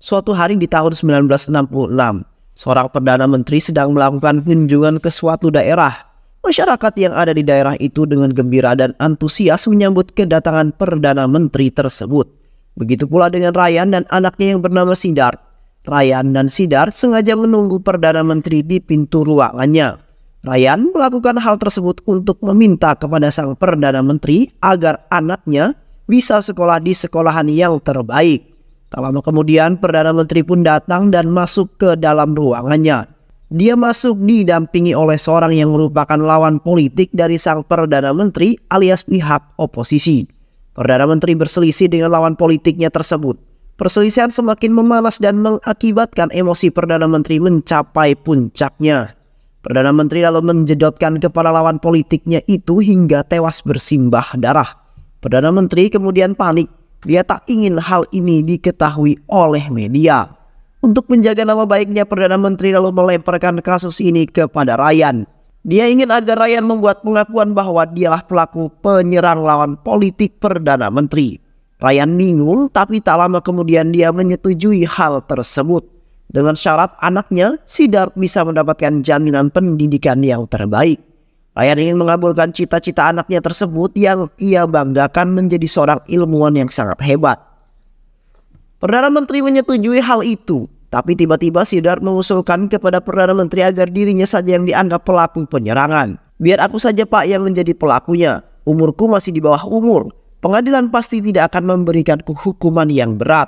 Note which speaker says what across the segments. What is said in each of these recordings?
Speaker 1: Suatu hari di tahun 1966, seorang Perdana Menteri sedang melakukan kunjungan ke suatu daerah. Masyarakat yang ada di daerah itu dengan gembira dan antusias menyambut kedatangan Perdana Menteri tersebut. Begitu pula dengan Ryan dan anaknya yang bernama Siddharth. Ryan dan Siddharth sengaja menunggu Perdana Menteri di pintu ruangannya. Ryan melakukan hal tersebut untuk meminta kepada sang Perdana Menteri agar anaknya bisa sekolah di sekolahan yang terbaik. Tak lama kemudian Perdana Menteri pun datang dan masuk ke dalam ruangannya. Dia masuk didampingi oleh seorang yang merupakan lawan politik dari sang Perdana Menteri alias pihak oposisi. Perdana Menteri berselisih dengan lawan politiknya tersebut. Perselisihan semakin memanas dan mengakibatkan emosi Perdana Menteri mencapai puncaknya. Perdana Menteri lalu menjedotkan kepala lawan politiknya itu hingga tewas bersimbah darah. Perdana Menteri kemudian panik. Dia tak ingin hal ini diketahui oleh media. Untuk menjaga nama baiknya, Perdana Menteri lalu melemparkan kasus ini kepada Ryan. Dia ingin agar Ryan membuat pengakuan bahwa dialah pelaku penyerang lawan politik Perdana Menteri. Ryan bingung, tapi tak lama kemudian dia menyetujui hal tersebut. Dengan syarat anaknya, Siddharth bisa mendapatkan jaminan pendidikan yang terbaik. Ryan ingin mengabulkan cita-cita anaknya tersebut yang ia banggakan menjadi seorang ilmuwan yang sangat hebat. Perdana Menteri menyetujui hal itu, tapi tiba-tiba Siddharth mengusulkan kepada Perdana Menteri agar dirinya saja yang dianggap pelaku penyerangan. Biar aku saja Pak yang menjadi pelakunya, umurku masih di bawah umur. Pengadilan pasti tidak akan memberikanku hukuman yang berat.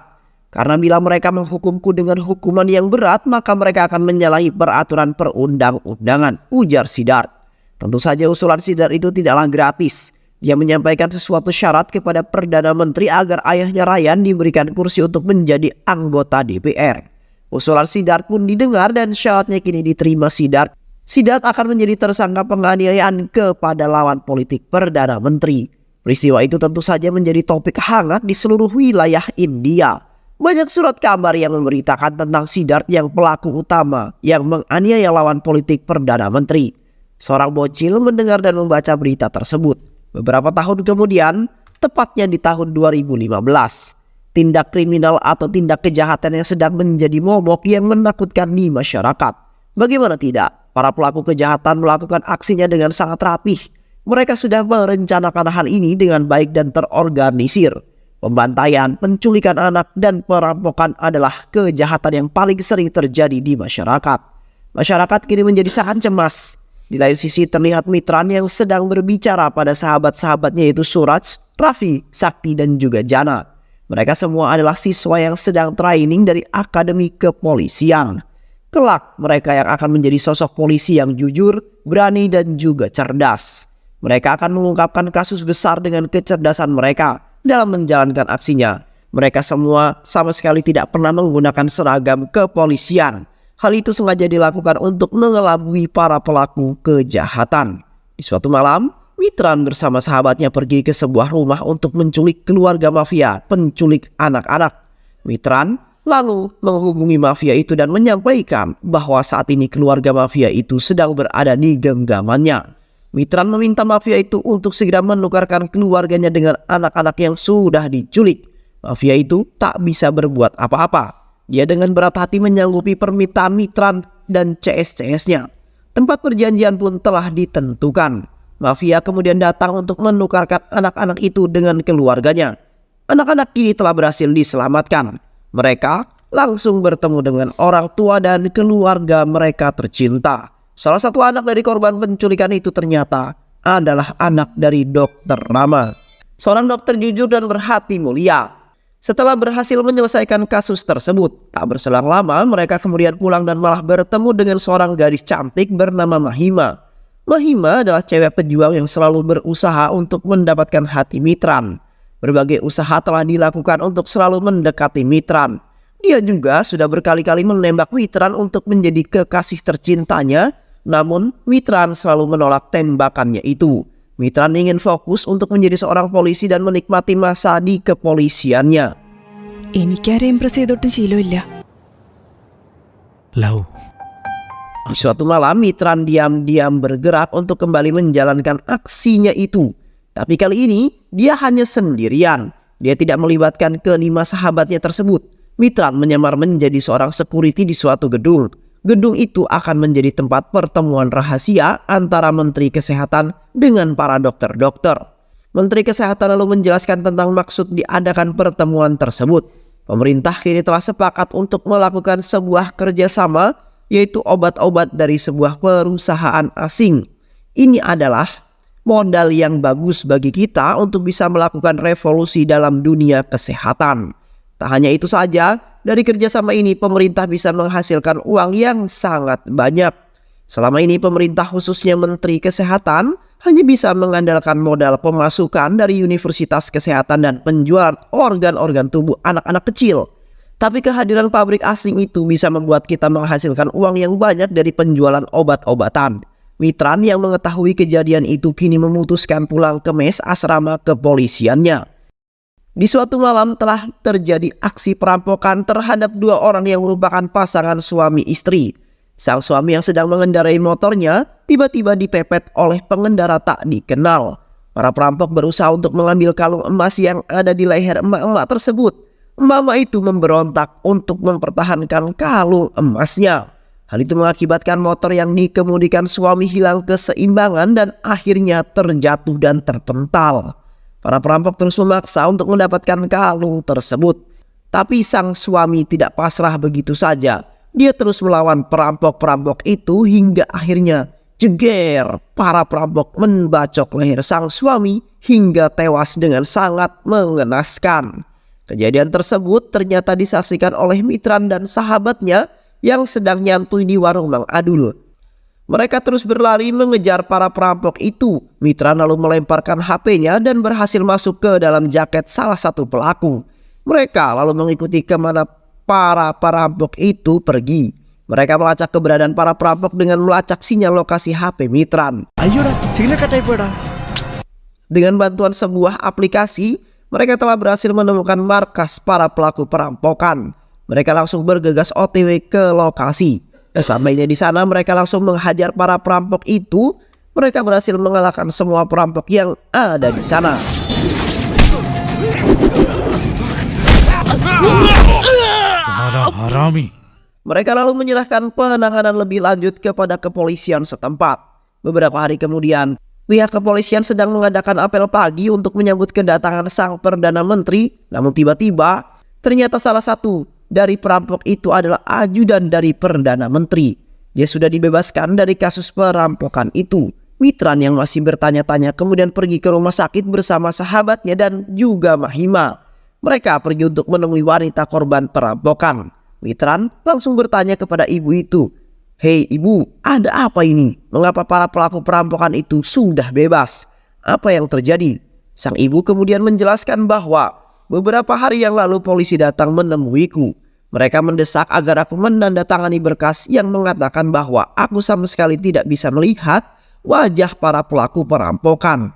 Speaker 1: Karena bila mereka menghukumku dengan hukuman yang berat, maka mereka akan menyalahi peraturan perundang-undangan, ujar Siddharth. Tentu saja usulan Siddharth itu tidaklah gratis. Dia menyampaikan sesuatu syarat kepada Perdana Menteri agar ayahnya Ryan diberikan kursi untuk menjadi anggota DPR. Usulan Siddharth pun didengar dan syaratnya kini diterima Siddharth. Siddharth akan menjadi tersangka penganiayaan kepada lawan politik Perdana Menteri. Peristiwa itu tentu saja menjadi topik hangat di seluruh wilayah India. Banyak surat kabar yang memberitakan tentang Siddharth yang pelaku utama yang menganiaya lawan politik Perdana Menteri. Seorang bocil mendengar dan membaca berita tersebut. Beberapa tahun kemudian, tepatnya di tahun 2015, tindak kriminal atau tindak kejahatan yang sedang menjadi momok yang menakutkan di masyarakat. Bagaimana tidak? Para pelaku kejahatan melakukan aksinya dengan sangat rapih. Mereka sudah merencanakan hal ini dengan baik dan terorganisir. Pembantaian, penculikan anak, dan perampokan adalah kejahatan yang paling sering terjadi di masyarakat. Masyarakat kini menjadi sangat cemas. Di lain sisi terlihat Mitran yang sedang berbicara pada sahabat-sahabatnya yaitu Suraj, Raffi, Sakti, dan juga Jana. Mereka semua adalah siswa yang sedang training dari Akademi Kepolisian. Kelak mereka yang akan menjadi sosok polisi yang jujur, berani, dan juga cerdas. Mereka akan mengungkapkan kasus besar dengan kecerdasan mereka dalam menjalankan aksinya. Mereka semua sama sekali tidak pernah menggunakan seragam kepolisian. Hal itu sengaja dilakukan untuk mengelabui para pelaku kejahatan. Di suatu malam, Mitran bersama sahabatnya pergi ke sebuah rumah untuk menculik keluarga mafia penculik anak-anak. Mitran lalu menghubungi mafia itu dan menyampaikan bahwa saat ini keluarga mafia itu sedang berada di genggamannya. Mitran meminta mafia itu untuk segera menukarkan keluarganya dengan anak-anak yang sudah diculik. Mafia itu tak bisa berbuat apa-apa. Dia dengan berat hati menyanggupi permintaan Mitran dan CS-CS-nya. Tempat perjanjian pun telah ditentukan. Mafia kemudian datang untuk menukarkan anak-anak itu dengan keluarganya. Anak-anak kini telah berhasil diselamatkan. Mereka langsung bertemu dengan orang tua dan keluarga mereka tercinta. Salah satu anak dari korban penculikan itu ternyata adalah anak dari Dokter Rama. Seorang dokter jujur dan berhati mulia. Setelah berhasil menyelesaikan kasus tersebut, tak berselang lama mereka kemudian pulang dan malah bertemu dengan seorang gadis cantik bernama Mahima. Mahima adalah cewek pejuang yang selalu berusaha untuk mendapatkan hati Mitran. Berbagai usaha telah dilakukan untuk selalu mendekati Mitran. Dia juga sudah berkali-kali menembak Mitran untuk menjadi kekasih tercintanya, namun Mitran selalu menolak tembakannya itu. Mitran ingin fokus untuk menjadi seorang polisi dan menikmati masa di kepolisiannya.
Speaker 2: എനിക്കാരെ ഇംപ്രസ് ചെയ്തിട്ടും ശീലമില്ല.
Speaker 3: Lau.
Speaker 1: Di suatu malam Mitran diam-diam bergerak untuk kembali menjalankan aksinya itu. Tapi kali ini dia hanya sendirian. Dia tidak melibatkan kelima sahabatnya tersebut. Mitran menyamar menjadi seorang security di suatu gedung. Gedung itu akan menjadi tempat pertemuan rahasia antara Menteri Kesehatan dengan para dokter-dokter. Menteri Kesehatan lalu menjelaskan tentang maksud diadakan pertemuan tersebut. Pemerintah kini telah sepakat untuk melakukan sebuah kerjasama, yaitu obat-obat dari sebuah perusahaan asing. Ini adalah modal yang bagus bagi kita untuk bisa melakukan revolusi dalam dunia kesehatan. Tak hanya itu saja, dari kerjasama ini pemerintah bisa menghasilkan uang yang sangat banyak. Selama ini pemerintah khususnya Menteri Kesehatan hanya bisa mengandalkan modal pemasukan dari Universitas Kesehatan dan penjualan organ-organ tubuh anak-anak kecil. Tapi kehadiran pabrik asing itu bisa membuat kita menghasilkan uang yang banyak dari penjualan obat-obatan. Mitran yang mengetahui kejadian itu kini memutuskan pulang ke mes asrama kepolisiannya. Di suatu malam telah terjadi aksi perampokan terhadap dua orang yang merupakan pasangan suami istri. Sang suami yang sedang mengendarai motornya tiba-tiba dipepet oleh pengendara tak dikenal. Para perampok berusaha untuk mengambil kalung emas yang ada di leher emak-emak tersebut. Emak-emak itu memberontak untuk mempertahankan kalung emasnya. Hal itu mengakibatkan motor yang dikemudikan suami hilang keseimbangan dan akhirnya terjatuh dan terpental. Para perampok terus memaksa untuk mendapatkan kalung tersebut. Tapi sang suami tidak pasrah begitu saja. Dia terus melawan perampok-perampok itu hingga akhirnya jeger. Para perampok membacok leher sang suami hingga tewas dengan sangat mengenaskan. Kejadian tersebut ternyata disaksikan oleh Mitran dan sahabatnya yang sedang nyantui di warung Mang Adul. Mereka terus berlari mengejar para perampok itu. Mitran lalu melemparkan HP-nya dan berhasil masuk ke dalam jaket salah satu pelaku. Mereka lalu mengikuti kemana para perampok itu pergi. Mereka melacak keberadaan para perampok dengan melacak sinyal lokasi HP Mitran.
Speaker 3: Ayolah, signal cut అయిపోయాడా.
Speaker 1: Dengan bantuan sebuah aplikasi, mereka telah berhasil menemukan markas para pelaku perampokan. Mereka langsung bergegas OTW ke lokasi. Sesampainya di sana mereka langsung menghajar para perampok itu. Mereka berhasil mengalahkan semua perampok yang ada di sana.
Speaker 3: Salah harami.
Speaker 1: Mereka lalu menyerahkan penanganan lebih lanjut kepada kepolisian setempat. Beberapa hari kemudian, pihak kepolisian sedang mengadakan apel pagi untuk menyambut kedatangan sang Perdana Menteri. Namun tiba-tiba, ternyata salah satu dari perampok itu adalah ajudan dari Perdana Menteri. Dia sudah dibebaskan dari kasus perampokan itu. Mitran yang masih bertanya-tanya kemudian pergi ke rumah sakit bersama sahabatnya dan juga Mahima. Mereka pergi untuk menemui wanita korban perampokan. Mitran langsung bertanya kepada ibu itu, "Hei ibu, ada apa ini? Mengapa para pelaku perampokan itu sudah bebas? Apa yang terjadi?" Sang ibu kemudian menjelaskan bahwa beberapa hari yang lalu polisi datang menemuiku. Mereka mendesak agar aku menandatangani berkas yang mengatakan bahwa aku sama sekali tidak bisa melihat wajah para pelaku perampokan.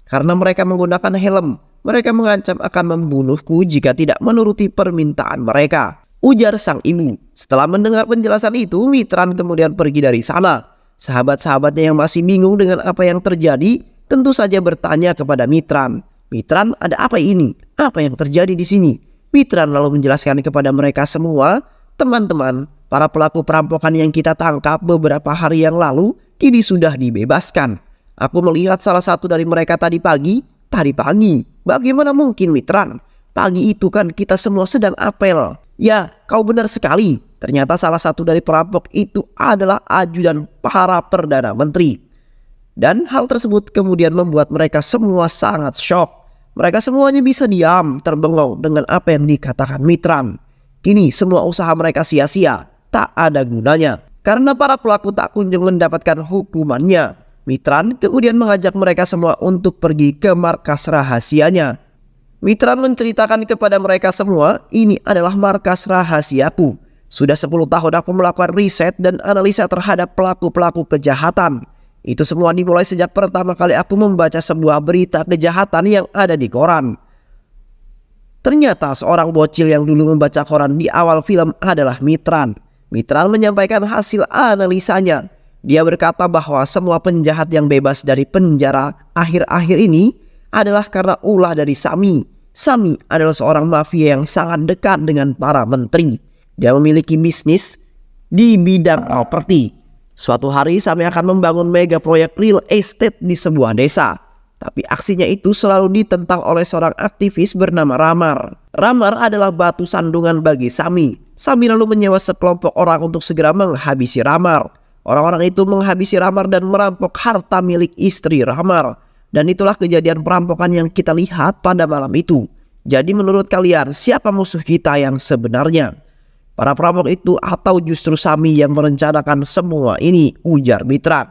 Speaker 1: Karena mereka menggunakan helm, mereka mengancam akan membunuhku jika tidak menuruti permintaan mereka, ujar sang ibu. Setelah mendengar penjelasan itu, Mitran kemudian pergi dari sana. Sahabat-sahabatnya yang masih bingung dengan apa yang terjadi tentu saja bertanya kepada Mitran. "Mitran, ada apa ini? Apa yang terjadi di sini?" Mitran lalu menjelaskan kepada mereka semua, "Teman-teman, para pelaku perampokan yang kita tangkap beberapa hari yang lalu kini sudah dibebaskan. Aku melihat salah satu dari mereka tadi pagi. Bagaimana mungkin Mitran? Pagi itu kan kita semua sedang apel." "Ya, kau benar sekali. Ternyata salah satu dari perampok itu adalah ajudan para Perdana Menteri." Dan hal tersebut kemudian membuat mereka semua sangat shock. Mereka semuanya bisa diam, terbengong dengan apa yang dikatakan Mitran. Kini semua usaha mereka sia-sia, tak ada gunanya. Karena para pelaku tak kunjung mendapatkan hukumannya. Mitran kemudian mengajak mereka semua untuk pergi ke markas rahasianya. Mitran menceritakan kepada mereka semua, "Ini adalah markas rahasiaku. Sudah 10 tahun aku melakukan riset dan analisa terhadap pelaku-pelaku kejahatan. Itu semua dimulai sejak pertama kali aku membaca sebuah berita kejahatan yang ada di koran. Ternyata seorang bocil yang dulu membaca koran di awal film adalah Mitran." Mitran menyampaikan hasil analisanya. Dia berkata bahwa semua penjahat yang bebas dari penjara akhir-akhir ini adalah karena ulah dari Sami. Sami adalah seorang mafia yang sangat dekat dengan para menteri. Dia memiliki bisnis di bidang properti. Suatu hari Sami akan membangun mega proyek real estate di sebuah desa. Tapi aksinya itu selalu ditentang oleh seorang aktivis bernama Ramar. Ramar adalah batu sandungan bagi Sami. Sami lalu menyewa sekelompok orang untuk segera menghabisi Ramar. Orang-orang itu menghabisi Ramar dan merampok harta milik istri Ramar. Dan itulah kejadian perampokan yang kita lihat pada malam itu. Jadi menurut kalian, siapa musuh kita yang sebenarnya? Para perampok itu atau justru Sami yang merencanakan semua ini, ujar Mitran.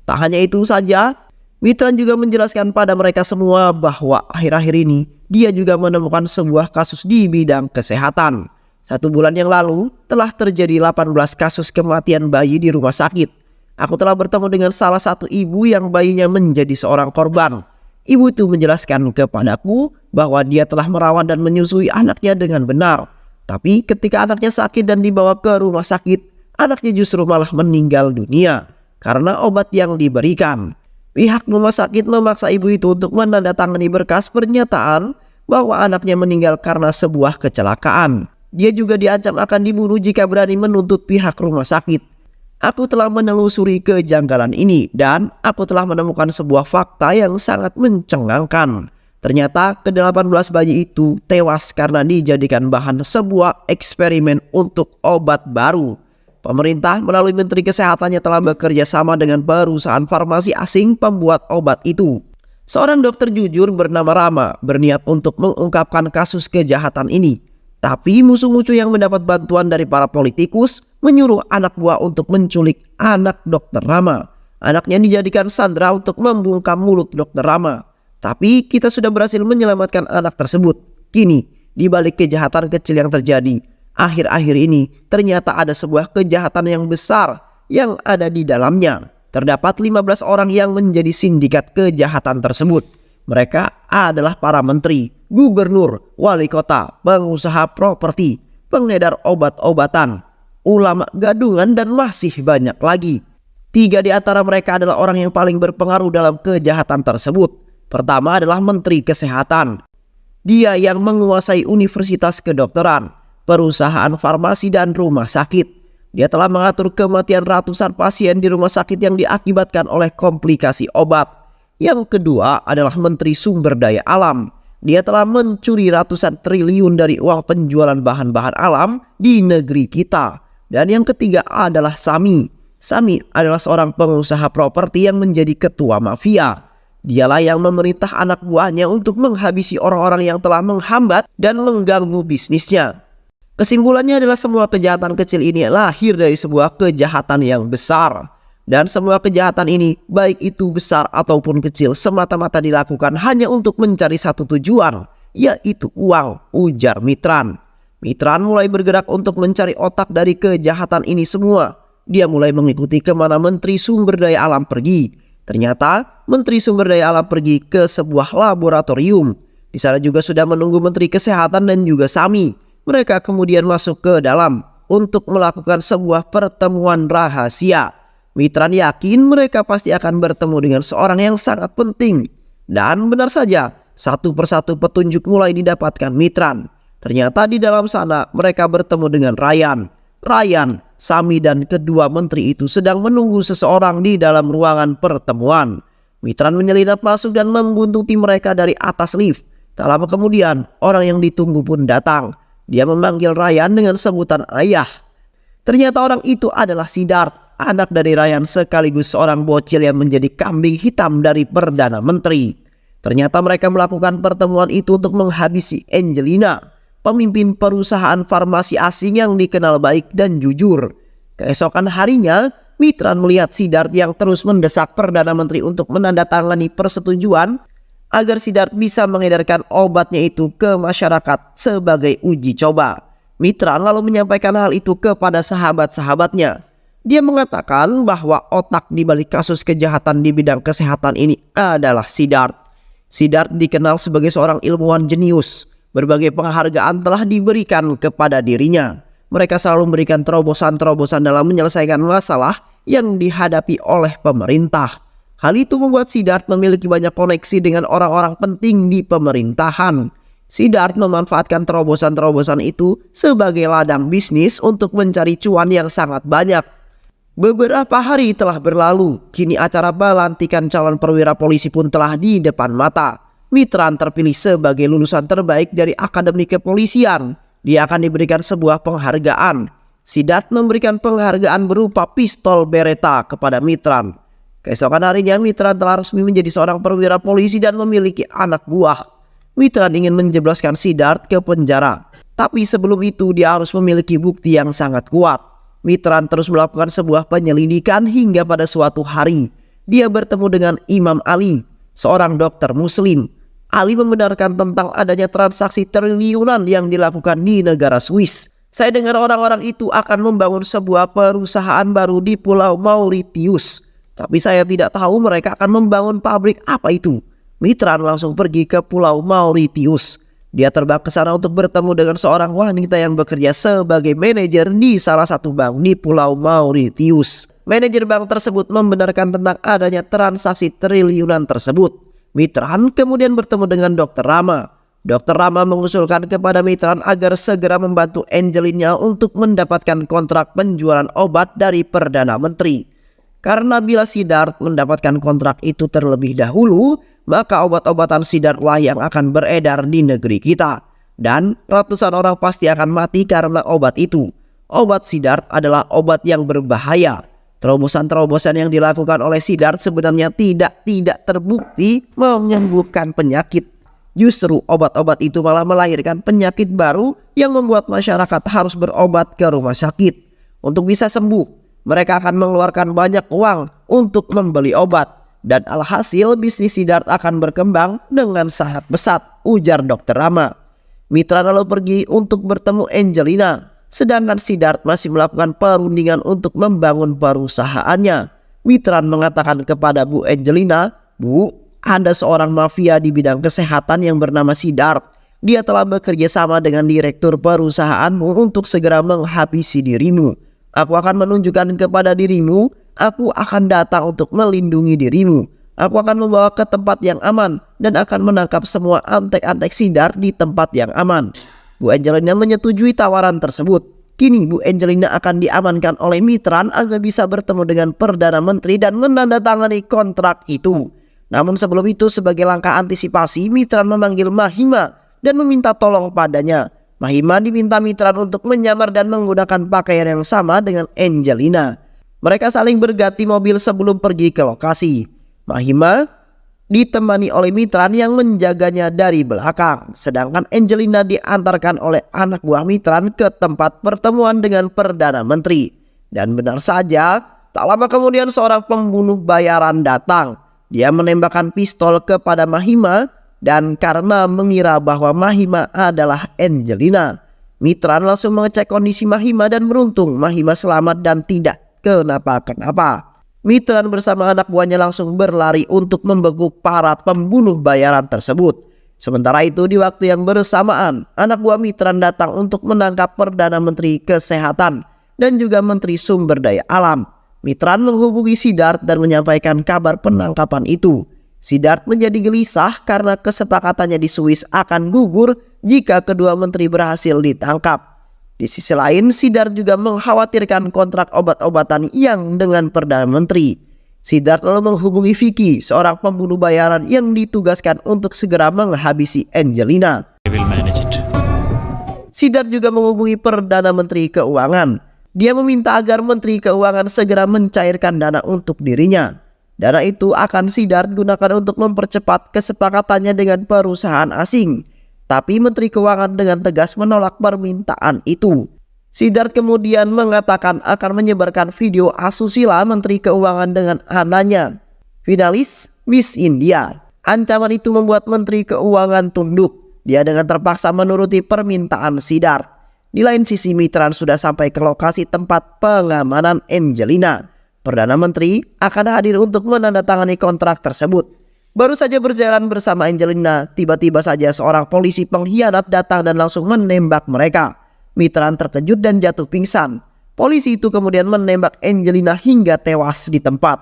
Speaker 1: Tak hanya itu saja, Mitran juga menjelaskan pada mereka semua bahwa akhir-akhir ini dia juga menemukan sebuah kasus di bidang kesehatan. 1 bulan yang lalu telah terjadi 18 kasus kematian bayi di rumah sakit. Aku telah bertemu dengan salah satu ibu yang bayinya menjadi seorang korban. Ibu itu menjelaskan kepadaku bahwa dia telah merawat dan menyusui anaknya dengan benar. Tapi ketika anaknya sakit dan dibawa ke rumah sakit, anaknya justru malah meninggal dunia karena obat yang diberikan. Pihak rumah sakit memaksa ibu itu untuk menandatangani berkas pernyataan bahwa anaknya meninggal karena sebuah kecelakaan. Dia juga diancam akan dibunuh jika berani menuntut pihak rumah sakit. Aku telah menelusuri kejanggalan ini dan aku telah menemukan sebuah fakta yang sangat mencengangkan. Ternyata ke-18 bayi itu tewas karena dijadikan bahan sebuah eksperimen untuk obat baru. Pemerintah melalui Menteri Kesehatannya telah bekerja sama dengan perusahaan farmasi asing pembuat obat itu. Seorang dokter jujur bernama Rama berniat untuk mengungkapkan kasus kejahatan ini. Tapi musuh-musuh yang mendapat bantuan dari para politikus menyuruh anak buah untuk menculik anak dokter Rama. Anaknya dijadikan sandera untuk membungkam mulut dokter Rama. Tapi kita sudah berhasil menyelamatkan anak tersebut. Kini, di balik kejahatan kecil yang terjadi, akhir-akhir ini ternyata ada sebuah kejahatan yang besar yang ada di dalamnya. Terdapat 15 orang yang menjadi sindikat kejahatan tersebut. Mereka adalah para menteri, gubernur, wali kota, pengusaha properti, pengedar obat-obatan, ulama gadungan, dan masih banyak lagi. 3 di antara mereka adalah orang yang paling berpengaruh dalam kejahatan tersebut. Pertama adalah Menteri Kesehatan. Dia yang menguasai universitas kedokteran, perusahaan farmasi, dan rumah sakit. Dia telah mengatur kematian ratusan pasien di rumah sakit yang diakibatkan oleh komplikasi obat. Yang kedua adalah Menteri Sumber Daya Alam. Dia telah mencuri ratusan triliun dari uang penjualan bahan-bahan alam di negeri kita. Dan yang ketiga adalah Sami. Sami adalah seorang pengusaha properti yang menjadi ketua mafia. Dialah yang memerintah anak buahnya untuk menghabisi orang-orang yang telah menghambat dan mengganggu bisnisnya. Kesimpulannya adalah semua kejahatan kecil ini lahir dari sebuah kejahatan yang besar. Dan semua kejahatan ini, baik itu besar ataupun kecil, semata-mata dilakukan hanya untuk mencari satu tujuan, yaitu uang, ujar Mitran. Mitran mulai bergerak untuk mencari otak dari kejahatan ini semua. Dia mulai mengikuti kemana Menteri Sumber Daya Alam pergi. Ternyata Menteri Sumber Daya Alam pergi ke sebuah laboratorium. Di sana juga sudah menunggu Menteri Kesehatan dan juga Sami. Mereka kemudian masuk ke dalam untuk melakukan sebuah pertemuan rahasia. Mitran yakin mereka pasti akan bertemu dengan seorang yang sangat penting. Dan benar saja, satu persatu petunjuk mulai didapatkan Mitran. Ternyata di dalam sana mereka bertemu dengan Ryan. Ryan, Sami, dan kedua menteri itu sedang menunggu seseorang di dalam ruangan pertemuan. Mitran menyelinap masuk dan membuntuti mereka dari atas lift. Tak lama kemudian, orang yang ditunggu pun datang. Dia memanggil Ryan dengan sebutan ayah. Ternyata orang itu adalah Siddharth, anak dari Ryan sekaligus seorang bocil yang menjadi kambing hitam dari Perdana Menteri. Ternyata mereka melakukan pertemuan itu untuk menghabisi Angelina, pemimpin perusahaan farmasi asing yang dikenal baik dan jujur. Keesokan harinya, Mitran melihat Siddharth yang terus mendesak Perdana Menteri untuk menandatangani persetujuan agar Siddharth bisa mengedarkan obatnya itu ke masyarakat sebagai uji coba. Mitran lalu menyampaikan hal itu kepada sahabat-sahabatnya. Dia mengatakan bahwa otak di balik kasus kejahatan di bidang kesehatan ini adalah Siddharth. Siddharth dikenal sebagai seorang ilmuwan jenius. Berbagai penghargaan telah diberikan kepada dirinya. Mereka selalu memberikan terobosan-terobosan dalam menyelesaikan masalah yang dihadapi oleh pemerintah. Hal itu membuat Siddharth memiliki banyak koneksi dengan orang-orang penting di pemerintahan. Siddharth memanfaatkan terobosan-terobosan itu sebagai ladang bisnis untuk mencari cuan yang sangat banyak. Beberapa hari telah berlalu, kini acara pelantikan calon perwira polisi pun telah di depan mata. Mitran terpilih sebagai lulusan terbaik dari Akademi Kepolisian. Dia akan diberikan sebuah penghargaan. Siddharth memberikan penghargaan berupa pistol Beretta kepada Mitran. Keesokan harinya Mitran telah resmi menjadi seorang perwira polisi dan memiliki anak buah. Mitran ingin menjebloskan Siddharth ke penjara. Tapi sebelum itu dia harus memiliki bukti yang sangat kuat. Mitran terus melakukan sebuah penyelidikan hingga pada suatu hari dia bertemu dengan Imam Ali, seorang dokter muslim. Ali membenarkan tentang adanya transaksi triliunan yang dilakukan di negara Swiss. Saya dengar orang-orang itu akan membangun sebuah perusahaan baru di Pulau Mauritius. Tapi saya tidak tahu mereka akan membangun pabrik apa itu. Mitran langsung pergi ke Pulau Mauritius. Dia terbang ke sana untuk bertemu dengan seorang wanita yang bekerja sebagai manajer di salah satu bank di Pulau Mauritius. Manajer bank tersebut membenarkan tentang adanya transaksi triliunan tersebut. Mitran kemudian bertemu dengan Dr. Rama. Dr. Rama mengusulkan kepada Mitran agar segera membantu Angelina untuk mendapatkan kontrak penjualan obat dari Perdana Menteri. Karena bila Siddharth mendapatkan kontrak itu terlebih dahulu, maka obat-obatan Siddharth lah yang akan beredar di negeri kita. Dan ratusan orang pasti akan mati karena obat itu. Obat Siddharth adalah obat yang berbahaya. Terobosan-terobosan yang dilakukan oleh Siddharth sebenarnya tidak terbukti menyembuhkan penyakit. Justru obat-obat itu malah melahirkan penyakit baru yang membuat masyarakat harus berobat ke rumah sakit. Untuk bisa sembuh, mereka akan mengeluarkan banyak uang untuk membeli obat. Dan alhasil bisnis Siddharth akan berkembang dengan sangat pesat, ujar Dr. Rama. Mitran lalu pergi untuk bertemu Angelina. Sedangkan Siddharth masih melakukan perundingan untuk membangun perusahaannya. Mitran mengatakan kepada Bu Angelina, "Bu, ada seorang mafia di bidang kesehatan yang bernama Siddharth. Dia telah bekerja sama dengan direktur perusahaanmu untuk segera menghabisi dirimu. Aku akan menunjukkan kepada dirimu, aku akan datang untuk melindungi dirimu. Aku akan membawa ke tempat yang aman dan akan menangkap semua antek-antek Siddharth di tempat yang aman." Bu Angelina menyetujui tawaran tersebut. Kini Bu Angelina akan diamankan oleh Mitran agar bisa bertemu dengan Perdana Menteri dan menandatangani kontrak itu. Namun sebelum itu, sebagai langkah antisipasi, Mitran memanggil Mahima dan meminta tolong padanya. Mahima diminta Mitran untuk menyamar dan menggunakan pakaian yang sama dengan Angelina. Mereka saling berganti mobil sebelum pergi ke lokasi. Mahima ditemani oleh Mitran yang menjaganya dari belakang. Sedangkan Angelina diantarkan oleh anak buah Mitran ke tempat pertemuan dengan Perdana Menteri. Dan benar saja, tak lama kemudian seorang pembunuh bayaran datang. Dia menembakkan pistol kepada Mahima dan karena mengira bahwa Mahima adalah Angelina, Mitran langsung mengecek kondisi Mahima dan beruntung Mahima selamat dan tidak kenapa-kenapa. Mitran bersama anak buahnya langsung berlari untuk membekuk para pembunuh bayaran tersebut. Sementara itu di waktu yang bersamaan, anak buah Mitran datang untuk menangkap Perdana Menteri Kesehatan dan juga Menteri Sumber Daya Alam. Mitran menghubungi Siddharth dan menyampaikan kabar penangkapan itu. Siddharth menjadi gelisah karena kesepakatannya di Swiss akan gugur jika kedua menteri berhasil ditangkap. Di sisi lain, Siddharth juga mengkhawatirkan kontrak obat-obatan yang dengan Perdana Menteri. Siddharth lalu menghubungi Vicky, seorang pembunuh bayaran yang ditugaskan untuk segera menghabisi Angelina. Siddharth juga menghubungi Perdana Menteri Keuangan. Dia meminta agar Menteri Keuangan segera mencairkan dana untuk dirinya. Dana itu akan Siddharth gunakan untuk mempercepat kesepakatannya dengan perusahaan asing. Tapi Menteri Keuangan dengan tegas menolak permintaan itu. Siddharth kemudian mengatakan akan menyebarkan video asusila Menteri Keuangan dengan anaknya, finalis Miss India. Ancaman itu membuat Menteri Keuangan tunduk. Dia dengan terpaksa menuruti permintaan Siddharth. Di lain sisi, Mitran sudah sampai ke lokasi tempat pengamanan Angelina. Perdana Menteri akan hadir untuk menandatangani kontrak tersebut. Baru saja berjalan bersama Angelina, tiba-tiba saja seorang polisi pengkhianat datang dan langsung menembak mereka. Mitran terkejut dan jatuh pingsan. Polisi itu kemudian menembak Angelina hingga tewas di tempat.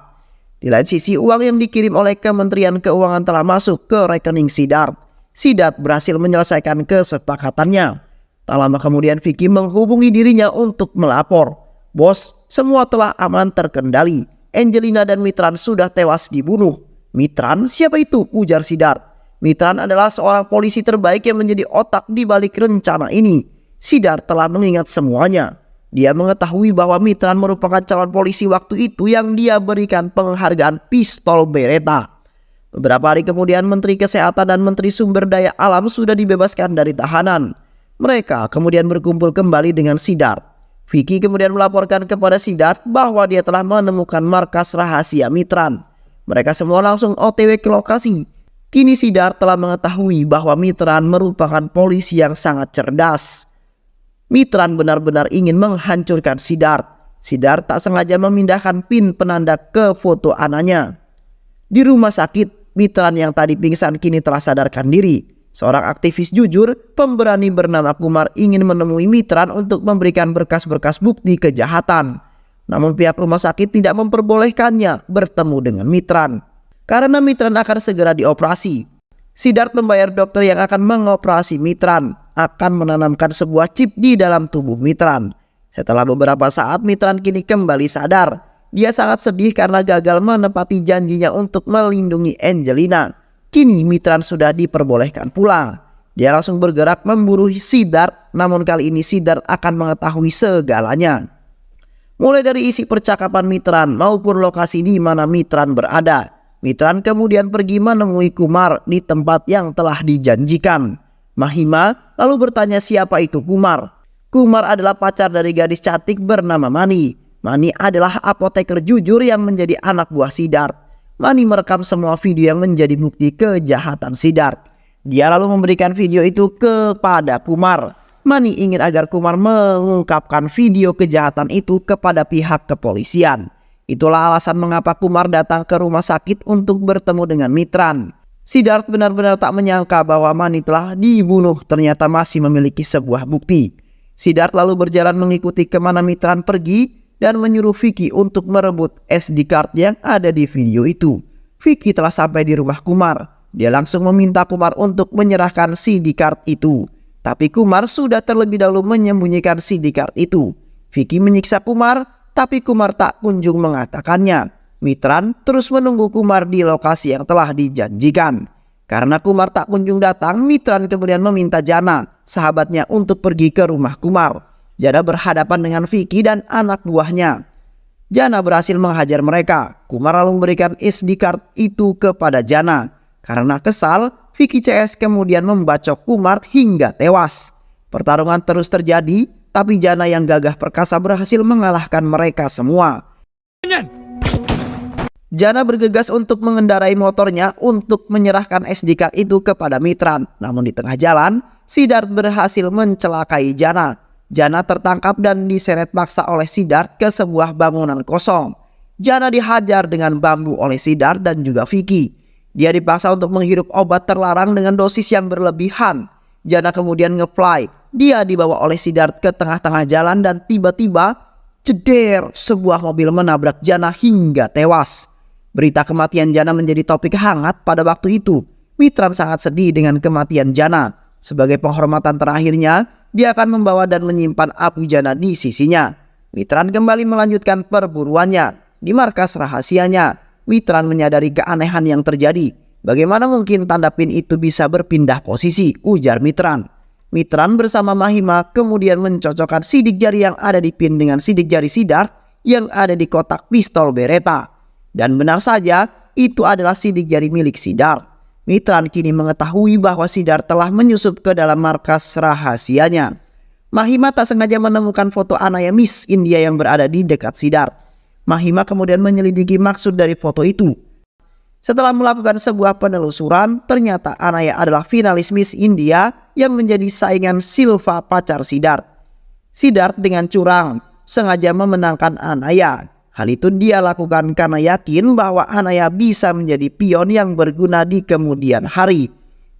Speaker 1: Di lain sisi, uang yang dikirim oleh Kementerian Keuangan telah masuk ke rekening Siddharth. Siddharth berhasil menyelesaikan kesepakatannya. Tak lama kemudian Vicky menghubungi dirinya untuk melapor. "Bos, semua telah aman terkendali. Angelina dan Mitran sudah tewas dibunuh." "Mitran? Siapa itu?" ujar Siddharth. "Mitran adalah seorang polisi terbaik yang menjadi otak di balik rencana ini." Siddharth telah mengingat semuanya. Dia mengetahui bahwa Mitran merupakan calon polisi waktu itu yang dia berikan penghargaan pistol Beretta. Beberapa hari kemudian Menteri Kesehatan dan Menteri Sumber Daya Alam sudah dibebaskan dari tahanan. Mereka kemudian berkumpul kembali dengan Siddharth. Vicky kemudian melaporkan kepada Siddharth bahwa dia telah menemukan markas rahasia Mitran. Mereka semua langsung OTW ke lokasi. Kini Siddharth telah mengetahui bahwa Mitran merupakan polisi yang sangat cerdas. Mitran benar-benar ingin menghancurkan Siddharth. Siddharth tak sengaja memindahkan pin penanda ke foto anaknya. Di rumah sakit, Mitran yang tadi pingsan kini telah sadarkan diri. Seorang aktivis jujur, pemberani bernama Kumar ingin menemui Mitran untuk memberikan berkas-berkas bukti kejahatan. Namun pihak rumah sakit tidak memperbolehkannya bertemu dengan Mitran. Karena Mitran akan segera dioperasi. Siddharth membayar dokter yang akan mengoperasi Mitran, akan menanamkan sebuah chip di dalam tubuh Mitran. Setelah beberapa saat, Mitran kini kembali sadar. Dia sangat sedih karena gagal menepati janjinya untuk melindungi Angelina. Kini Mitran sudah diperbolehkan pulang. Dia langsung bergerak memburu Siddharth, namun kali ini Siddharth akan mengetahui segalanya. Mulai dari isi percakapan Mitran maupun lokasi di mana Mitran berada. Mitran kemudian pergi menemui Kumar di tempat yang telah dijanjikan. Mahima lalu bertanya siapa itu Kumar. Kumar adalah pacar dari gadis cantik bernama Mani. Mani adalah apoteker jujur yang menjadi anak buah Siddharth. Mani merekam semua video yang menjadi bukti kejahatan Siddharth. Dia lalu memberikan video itu kepada Kumar. Mani ingin agar Kumar mengungkapkan video kejahatan itu kepada pihak kepolisian. Itulah alasan mengapa Kumar datang ke rumah sakit untuk bertemu dengan Mitran. Siddharth benar-benar tak menyangka bahwa Mani telah dibunuh, ternyata masih memiliki sebuah bukti. Siddharth lalu berjalan mengikuti kemana Mitran pergi dan menyuruh Vicky untuk merebut SD card yang ada di video itu. Vicky telah sampai di rumah Kumar. Dia langsung meminta Kumar untuk menyerahkan CD card itu. Tapi Kumar sudah terlebih dahulu menyembunyikan CD card itu. Vicky menyiksa Kumar, tapi Kumar tak kunjung mengatakannya. Mitran terus menunggu Kumar di lokasi yang telah dijanjikan. Karena Kumar tak kunjung datang, Mitran kemudian meminta Jana, sahabatnya, untuk pergi ke rumah Kumar. Jana berhadapan dengan Vicky dan anak buahnya. Jana berhasil menghajar mereka. Kumar lalu memberikan SD card itu kepada Jana. Karena kesal, Vicky CS kemudian membacok Kumar hingga tewas. Pertarungan terus terjadi, tapi Jana yang gagah perkasa berhasil mengalahkan mereka semua. Jana bergegas untuk mengendarai motornya untuk menyerahkan SD card itu kepada Mitran. Namun di tengah jalan, Siddharth berhasil mencelakai Jana. Jana tertangkap dan diseret paksa oleh Siddharth ke sebuah bangunan kosong. Jana dihajar dengan bambu oleh Siddharth dan juga Vicky. Dia dipaksa untuk menghirup obat terlarang dengan dosis yang berlebihan. Jana kemudian ngefly. Dia dibawa oleh Siddharth ke tengah-tengah jalan dan tiba-tiba jeder, sebuah mobil menabrak Jana hingga tewas. Berita kematian Jana menjadi topik hangat pada waktu itu. Mitran sangat sedih dengan kematian Jana. Sebagai penghormatan terakhirnya, dia akan membawa dan menyimpan Abu Jana di sisinya. Mitran kembali melanjutkan perburuannya. Di markas rahasianya, Mitran menyadari keanehan yang terjadi. Bagaimana mungkin tanda pin itu bisa berpindah posisi, ujar Mitran. Mitran bersama Mahima kemudian mencocokkan sidik jari yang ada di pin dengan sidik jari Siddharth yang ada di kotak pistol Beretta. Dan benar saja, itu adalah sidik jari milik Siddharth. Mitran kini mengetahui bahwa Siddharth telah menyusup ke dalam markas rahasianya. Mahima tak sengaja menemukan foto Anaya Miss India yang berada di dekat Siddharth. Mahima kemudian menyelidiki maksud dari foto itu. Setelah melakukan sebuah penelusuran, ternyata Anaya adalah finalis Miss India yang menjadi saingan Silva, pacar Siddharth. Siddharth dengan curang sengaja memenangkan Anaya. Hal itu dia lakukan karena yakin bahwa Anaya bisa menjadi pion yang berguna di kemudian hari.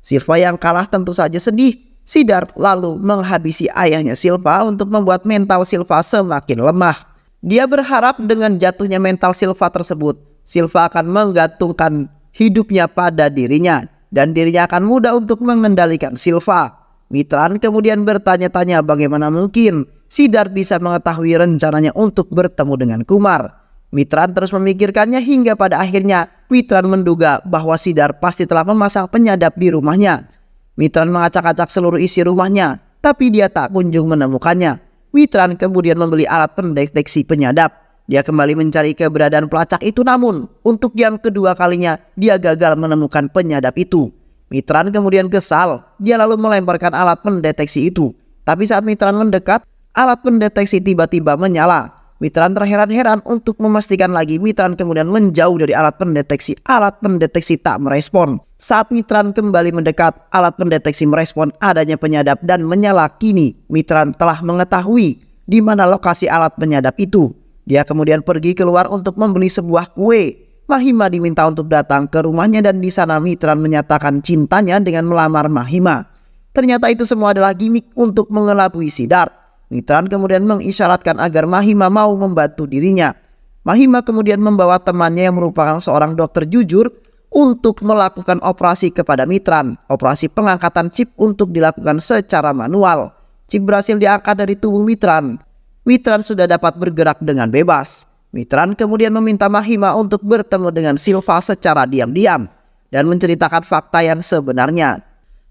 Speaker 1: Silva yang kalah tentu saja sedih. Siddharth lalu menghabisi ayahnya Silva untuk membuat mental Silva semakin lemah. Dia berharap dengan jatuhnya mental Silva tersebut, Silva akan menggantungkan hidupnya pada dirinya. dan dirinya akan mudah untuk mengendalikan Silva. Mitran kemudian bertanya-tanya bagaimana mungkin Siddharth bisa mengetahui rencananya untuk bertemu dengan Kumar. Mitran terus memikirkannya hingga pada akhirnya Mitran menduga bahwa Siddharth pasti telah memasang penyadap di rumahnya. Mitran mengacak-acak seluruh isi rumahnya, tapi dia tak kunjung menemukannya. Mitran kemudian membeli alat pendeteksi penyadap. Dia kembali mencari keberadaan pelacak itu, namun untuk yang kedua kalinya dia gagal menemukan penyadap itu. Mitran kemudian kesal, dia lalu melemparkan alat pendeteksi itu. Tapi saat Mitran mendekat, alat pendeteksi tiba-tiba menyala. Mitran terheran-heran untuk memastikan lagi. Mitran kemudian menjauh dari alat pendeteksi. Alat pendeteksi tak merespon. Saat Mitran kembali mendekat, alat pendeteksi merespon adanya penyadap dan menyala. Kini Mitran telah mengetahui di mana lokasi alat penyadap itu. Dia kemudian pergi keluar untuk membeli sebuah kue. Mahima diminta untuk datang ke rumahnya dan di sana Mitran menyatakan cintanya dengan melamar Mahima. Ternyata itu semua adalah gimik untuk mengelabui Siddharth. Mitran kemudian mengisyaratkan agar Mahima mau membantu dirinya. Mahima kemudian membawa temannya yang merupakan seorang dokter jujur untuk melakukan operasi kepada Mitran. Operasi pengangkatan chip untuk dilakukan secara manual. Chip berhasil diangkat dari tubuh Mitran. Mitran sudah dapat bergerak dengan bebas. Mitran kemudian meminta Mahima untuk bertemu dengan Silva secara diam-diam dan menceritakan fakta yang sebenarnya.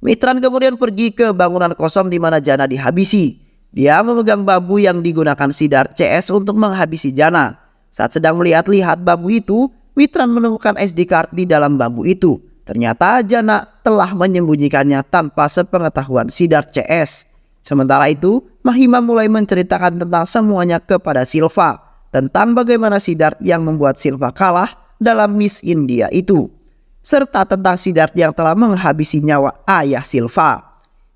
Speaker 1: Mitran kemudian pergi ke bangunan kosong di mana Jana dihabisi. Dia memegang bambu yang digunakan Siddharth CS untuk menghabisi Jana. Saat sedang melihat-lihat bambu itu, Mitran menemukan SD card di dalam bambu itu. Ternyata Jana telah menyembunyikannya tanpa sepengetahuan Siddharth CS. Sementara itu, Mahima mulai menceritakan tentang semuanya kepada Silva, tentang bagaimana Siddharth yang membuat Silva kalah dalam Miss India itu, serta tentang Siddharth yang telah menghabisi nyawa ayah Silva.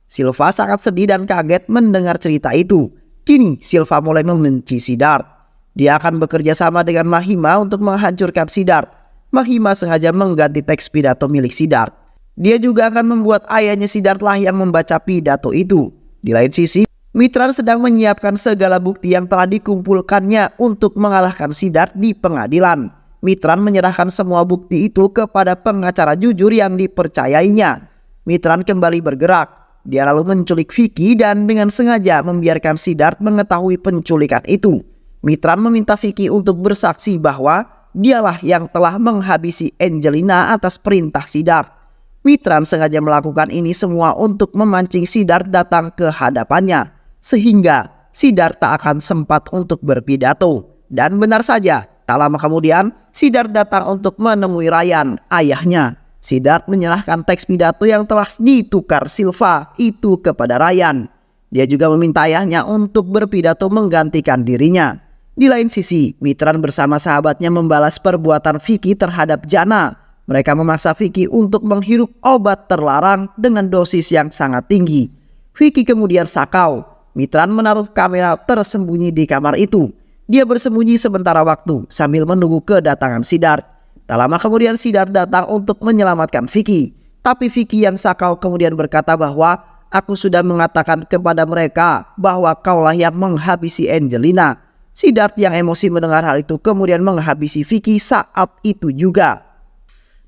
Speaker 1: Silva sangat sedih dan kaget mendengar cerita itu. Kini Silva mulai membenci Siddharth. Dia akan bekerja sama dengan Mahima untuk menghancurkan Siddharth. Mahima sengaja mengganti teks pidato milik Siddharth. Dia juga akan membuat ayahnya Siddharth lah yang membaca pidato itu. Di lain sisi, Mitran sedang menyiapkan segala bukti yang telah dikumpulkannya untuk mengalahkan Siddharth di pengadilan. Mitran menyerahkan semua bukti itu kepada pengacara jujur yang dipercayainya. Mitran kembali bergerak. Dia lalu menculik Vicky dan dengan sengaja membiarkan Siddharth mengetahui penculikan itu. Mitran meminta Vicky untuk bersaksi bahwa dialah yang telah menghabisi Angelina atas perintah Siddharth. Mitran sengaja melakukan ini semua untuk memancing Siddharth datang ke hadapannya, sehingga Siddharth tak akan sempat untuk berpidato. Dan benar saja, tak lama kemudian Siddharth datang untuk menemui Ryan, ayahnya. Siddharth menyerahkan teks pidato yang telah ditukar Silva itu kepada Ryan. Dia juga meminta ayahnya untuk berpidato menggantikan dirinya. Di lain sisi, Mitran bersama sahabatnya membalas perbuatan Vicky terhadap Jana. Mereka memaksa Vicky untuk menghirup obat terlarang dengan dosis yang sangat tinggi. Vicky kemudian sakau. Mitran menaruh kamera tersembunyi di kamar itu. Dia bersembunyi sementara waktu sambil menunggu kedatangan Siddharth. Tak lama kemudian Siddharth datang untuk menyelamatkan Vicky. Tapi Vicky yang sakau kemudian berkata bahwa aku sudah mengatakan kepada mereka bahwa kaulah yang menghabisi Angelina. Siddharth yang emosi mendengar hal itu kemudian menghabisi Vicky saat itu juga.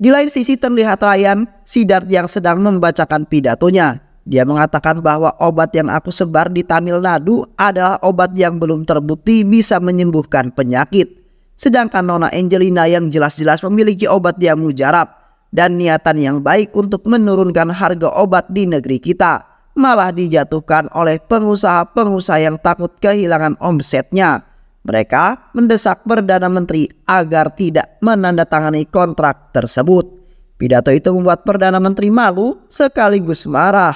Speaker 1: Di lain sisi terlihat Ryan, Siddharth yang sedang membacakan pidatonya. Dia mengatakan bahwa obat yang aku sebar di Tamil Nadu adalah obat yang belum terbukti bisa menyembuhkan penyakit. Sedangkan Nona Angelina yang jelas-jelas memiliki obat yang mujarab dan niatan yang baik untuk menurunkan harga obat di negeri kita, malah dijatuhkan oleh pengusaha-pengusaha yang takut kehilangan omsetnya. Mereka mendesak Perdana Menteri agar tidak menandatangani kontrak tersebut. Pidato itu membuat Perdana Menteri malu sekaligus marah.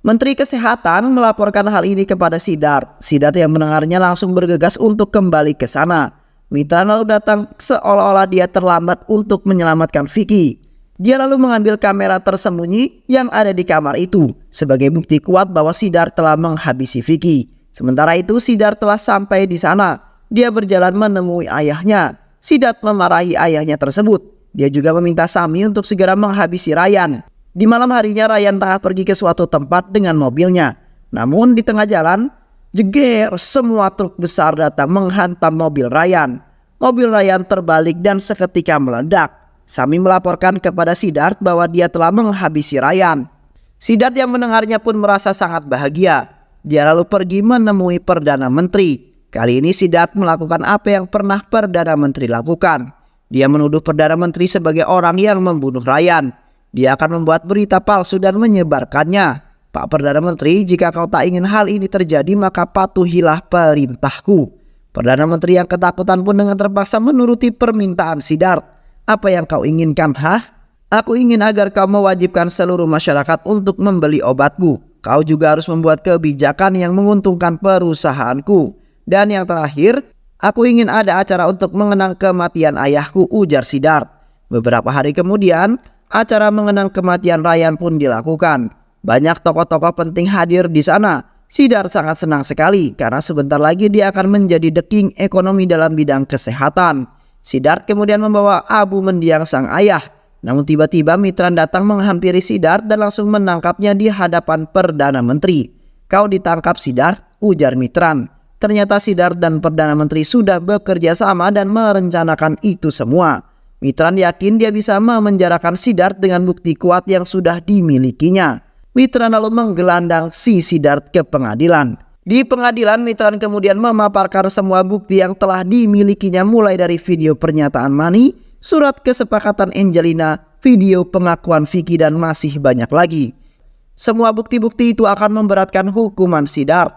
Speaker 1: Menteri Kesehatan melaporkan hal ini kepada Siddharth. Siddharth yang mendengarnya langsung bergegas untuk kembali ke sana. Mitran lalu datang seolah-olah dia terlambat untuk menyelamatkan Vicky. Dia lalu mengambil kamera tersembunyi yang ada di kamar itu sebagai bukti kuat bahwa Siddharth telah menghabisi Vicky. Sementara itu Siddharth telah sampai di sana. Dia berjalan menemui ayahnya. Siddharth memarahi ayahnya tersebut. Dia juga meminta Sami untuk segera menghabisi Ryan. Di malam harinya Ryan tengah pergi ke suatu tempat dengan mobilnya. Namun di tengah jalan, jeger, semua truk besar datang menghantam mobil Ryan. Mobil Ryan terbalik dan seketika meledak. Sami melaporkan kepada Siddharth bahwa dia telah menghabisi Ryan. Siddharth yang mendengarnya pun merasa sangat bahagia. Dia lalu pergi menemui Perdana Menteri. Kali ini Siddharth melakukan apa yang pernah Perdana Menteri lakukan. Dia menuduh Perdana Menteri sebagai orang yang membunuh Ryan. Dia akan membuat berita palsu dan menyebarkannya. Pak Perdana Menteri, jika kau tak ingin hal ini terjadi, maka patuhilah perintahku. Perdana Menteri yang ketakutan pun dengan terpaksa menuruti permintaan Siddharth. Apa yang kau inginkan, hah? Aku ingin agar kau mewajibkan seluruh masyarakat untuk membeli obatku. Kau juga harus membuat kebijakan yang menguntungkan perusahaanku. Dan yang terakhir, aku ingin ada acara untuk mengenang kematian ayahku, ujar Siddharth. Beberapa hari kemudian, acara mengenang kematian Ryan pun dilakukan. Banyak tokoh-tokoh penting hadir di sana. Siddharth sangat senang sekali karena sebentar lagi dia akan menjadi the king ekonomi dalam bidang kesehatan. Siddharth kemudian membawa Abu mendiang sang ayah. Namun tiba-tiba Mitran datang menghampiri Siddharth dan langsung menangkapnya di hadapan Perdana Menteri. Kau ditangkap Siddharth, ujar Mitran. Ternyata Siddharth dan Perdana Menteri sudah bekerja sama dan merencanakan itu semua. Mitran yakin dia bisa memenjarakan Siddharth dengan bukti kuat yang sudah dimilikinya. Mitran lalu menggelandang si Siddharth ke pengadilan. Di pengadilan, Mitran kemudian memaparkan semua bukti yang telah dimilikinya mulai dari video pernyataan Mani, surat kesepakatan Angelina, video pengakuan Vicky dan masih banyak lagi. Semua bukti-bukti itu akan memberatkan hukuman Siddharth.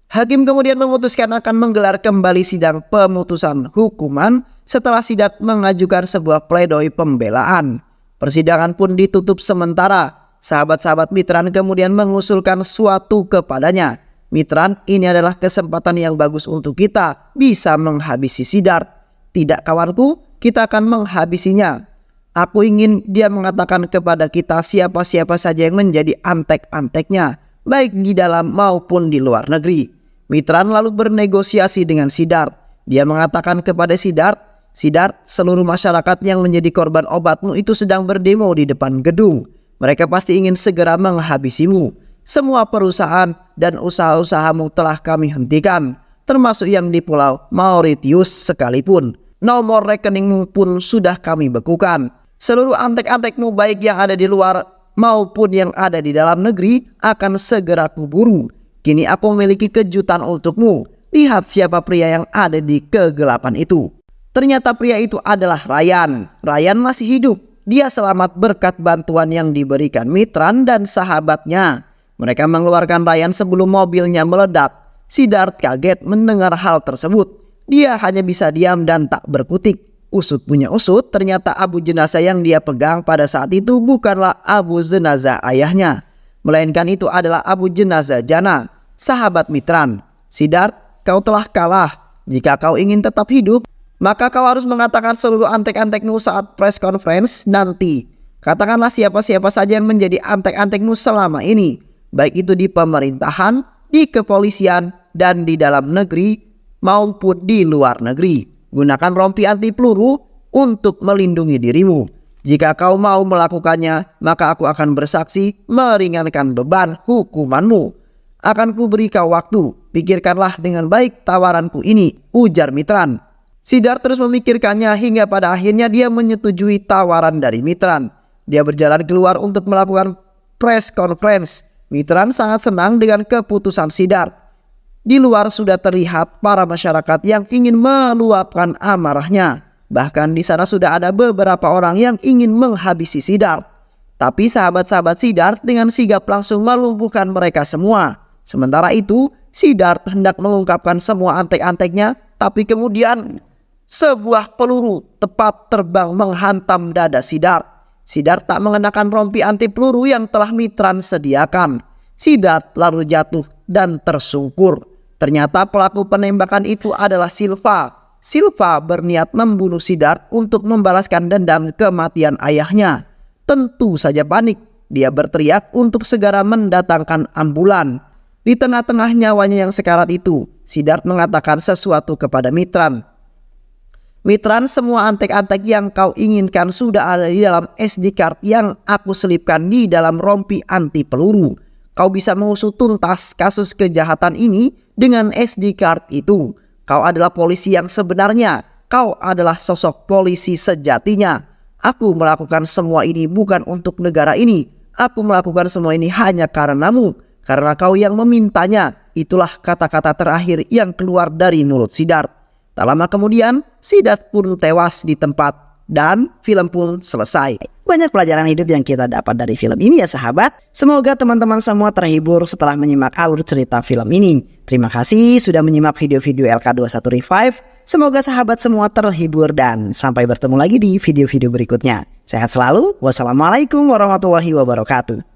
Speaker 1: Hakim kemudian memutuskan akan menggelar kembali sidang pemutusan hukuman setelah Siddharth mengajukan sebuah pledoi pembelaan. Persidangan pun ditutup sementara. Sahabat-sahabat Mitran kemudian mengusulkan suatu kepadanya. Mitran, ini adalah kesempatan yang bagus untuk kita bisa menghabisi Siddharth. Tidak kawanku, kita akan menghabisinya. Aku ingin dia mengatakan kepada kita siapa-siapa saja yang menjadi antek-anteknya, baik di dalam maupun di luar negeri. Mitran lalu bernegosiasi dengan Siddharth. Dia mengatakan kepada Siddharth, Siddharth, seluruh masyarakat yang menjadi korban obatmu itu sedang berdemo di depan gedung. Mereka pasti ingin segera menghabisimu. Semua perusahaan dan usaha-usahamu telah kami hentikan, termasuk yang di Pulau Mauritius sekalipun. Nomor rekeningmu pun sudah kami bekukan. Seluruh antek-antekmu baik yang ada di luar maupun yang ada di dalam negeri akan segera kuburu. Kini aku memiliki kejutan untukmu. Lihat siapa pria yang ada di kegelapan itu. Ternyata pria itu adalah Ryan. Ryan masih hidup. Dia selamat berkat bantuan yang diberikan Mitran dan sahabatnya. Mereka mengeluarkan Ryan sebelum mobilnya meledak. Siddharth kaget mendengar hal tersebut. Dia hanya bisa diam dan tak berkutik. Usut punya usut, ternyata abu jenazah yang dia pegang pada saat itu bukanlah abu jenazah ayahnya, melainkan itu adalah abu jenazah Jana, sahabat Mitran. Siddharth, kau telah kalah. Jika kau ingin tetap hidup, maka kau harus mengatakan seluruh antek-antekmu saat press conference nanti. Katakanlah siapa-siapa saja yang menjadi antek-antekmu selama ini, baik itu di pemerintahan, di kepolisian, dan di dalam negeri maupun di luar negeri. Gunakan rompi anti peluru untuk melindungi dirimu. Jika kau mau melakukannya, maka aku akan bersaksi meringankan beban hukumanmu. Akan kuberi kau waktu, pikirkanlah dengan baik tawaranku ini, ujar Mitran. Siddharth terus memikirkannya hingga pada akhirnya dia menyetujui tawaran dari Mitran. Dia berjalan keluar untuk melakukan press conference. Mitran sangat senang dengan keputusan Siddharth. Di luar sudah terlihat para masyarakat yang ingin meluapkan amarahnya. Bahkan di sana sudah ada beberapa orang yang ingin menghabisi Siddharth. Tapi sahabat-sahabat Siddharth dengan sigap langsung melumpuhkan mereka semua. Sementara itu, Siddharth hendak mengungkapkan semua antek-anteknya, tapi kemudian sebuah peluru tepat terbang menghantam dada Siddharth. Siddharth tak mengenakan rompi anti peluru yang telah Mitran sediakan. Siddharth lalu jatuh dan tersungkur. Ternyata pelaku penembakan itu adalah Silva. Silva berniat membunuh Siddharth untuk membalaskan dendam kematian ayahnya. Tentu saja panik. Dia berteriak untuk segera mendatangkan ambulan. Di tengah-tengah nyawanya yang sekarat itu, Siddharth mengatakan sesuatu kepada Mitran. Mitran, semua antek-antek yang kau inginkan sudah ada di dalam SD card yang aku selipkan di dalam rompi anti peluru. Kau bisa mengusut tuntas kasus kejahatan ini dengan SD card itu. Kau adalah polisi yang sebenarnya. Kau adalah sosok polisi sejatinya. Aku melakukan semua ini bukan untuk negara ini. Aku melakukan semua ini hanya karenamu, karena kau yang memintanya. Itulah kata-kata terakhir yang keluar dari mulut Siddhartha. Tak lama kemudian, Siddhartha pun tewas di tempat dan film pun selesai. Banyak pelajaran hidup yang kita dapat dari film ini ya sahabat. Semoga teman-teman semua terhibur setelah menyimak alur cerita film ini. Terima kasih sudah menyimak video-video LK21 Revive. Semoga sahabat semua terhibur dan sampai bertemu lagi di video-video berikutnya. Sehat selalu. Wassalamualaikum warahmatullahi wabarakatuh.